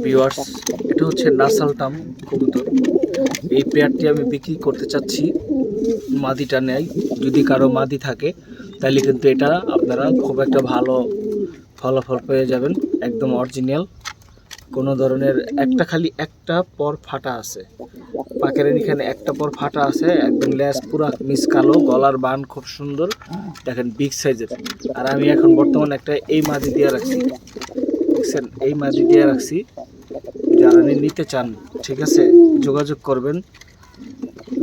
Viewers, এটা হচ্ছে নাসালটাম কবুতর। এই পেয়ারটি আমি বিক্রি করতে চাচ্ছি। মাদিটা নেয়, যদি কারো মাদি থাকে তাহলে কিন্তু এটা আপনারা খুব একটা ভালো ফলাফল পেয়ে যাবেন। একদম অরিজিনাল, কোনো ধরনের খালি একটা পর ফাটা আছে, পাকের এখানে একটা পর ফাটা আছে। একদম লেজ পুরা মিস কালো, গলার বান খুব সুন্দর, দেখেন বিগ সাইজের। আর আমি এখন বর্তমানে একটা এই মাদি দিয়ে রাখছি, দেখছেন, এই মাদি দিয়ে রাখছি। যারা নিতে চান ঠিক আছে, যোগাযোগ করবেন।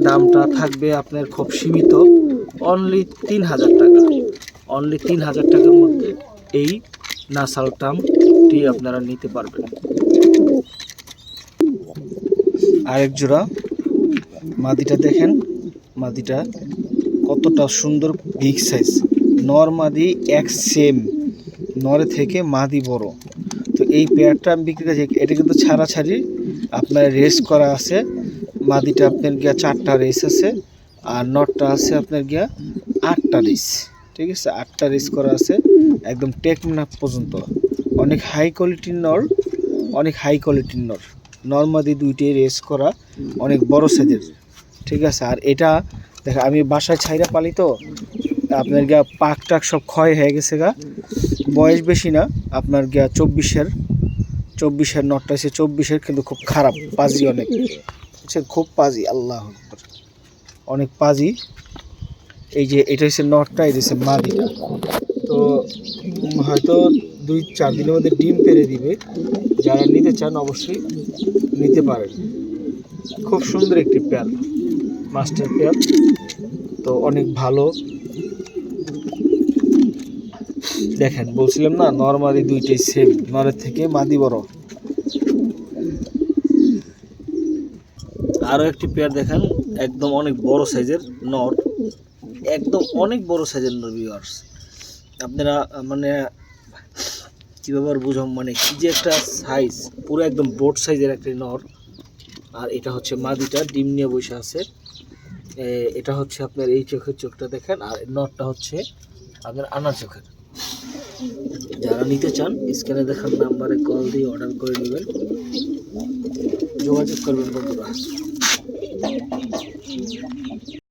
দামটা থাকবে আপনার খুব সীমিত, অনলি 3000 টাকা। অনলি 3000 টাকার মধ্যে এই নাসালটামটি আপনারা নিতে পারবেন। আরেক জোড়া মাদিটা দেখেন, মাদিটা কতটা সুন্দর, বিগ সাইজ। নর মাদি এক সেম, নরে থেকে মাদি বড়। তো এই পেয়ারটা আমি বিক্রি করছি। এটা কিন্তু ছাড়াছাড়ি আপনার রেস করা আছে। মাদিটা আপনার গিয়া 4টা রেস আছে, আর নটটা আছে আপনার গিয়া 8টা রেস। ঠিক আছে, 8টা রেস করা আছে একদম টেকনাফ পর্যন্ত। অনেক হাই কোয়ালিটির নর, অনেক হাই কোয়ালিটির নর। নর্মাদি দুইটাই রেস করা, অনেক বড় সাইজের। ঠিক আছে, আর এটা দেখা আমি বাসায় ছাইরা পালি, তো আপনার গিয়া পাক টাক সব ক্ষয় হয়ে গেছে গা। বয়স বেশি না, আপনার গিয়া 24-এর নটটা আছে, 24-এর, কিন্তু খুব খারাপ, পাজি অনেক, বুঝছেন, খুব পাজি। আল্লাহ আকবার, অনেক পাজি। এই যে এটা হচ্ছে নটটা, এটা হচ্ছে মাদিটা। তো হয়তো 2-4 দিনের মধ্যে ডিম পেড়ে দিবে। যারা নিতে চান অবশ্যই নিতে পারেন। খুব সুন্দর একটি পেয়ার, মাস্টার পেয়ার, তো অনেক ভালো। দেখেন, বলছিলাম না, নরমালি দুইটাই সেম, নরের থেকে মাদি বড়। আরও একটি পেয়ার দেখেন, একদম অনেক বড় সাইজের নর, একদম অনেক বড় সাইজের নর। ভিউয়ার্স, আপনারা মানে কীভাবে আর বুঝাম, মানে কি যে একটা সাইজ, পুরো একদম বোট সাইজের একটি নর। আর এটা হচ্ছে মাদিটা, ডিম নিয়ে বসে আছে। এটা হচ্ছে আপনার এই চোখের চোখটা দেখেন, আর নটটা হচ্ছে আপনার আনার চোখের। যারা নিতে চান স্ক্রিনে দেখার নাম্বারে কল দিয়ে অর্ডার করে নেবেন, যোগাযোগ করবেন বন্ধুরা।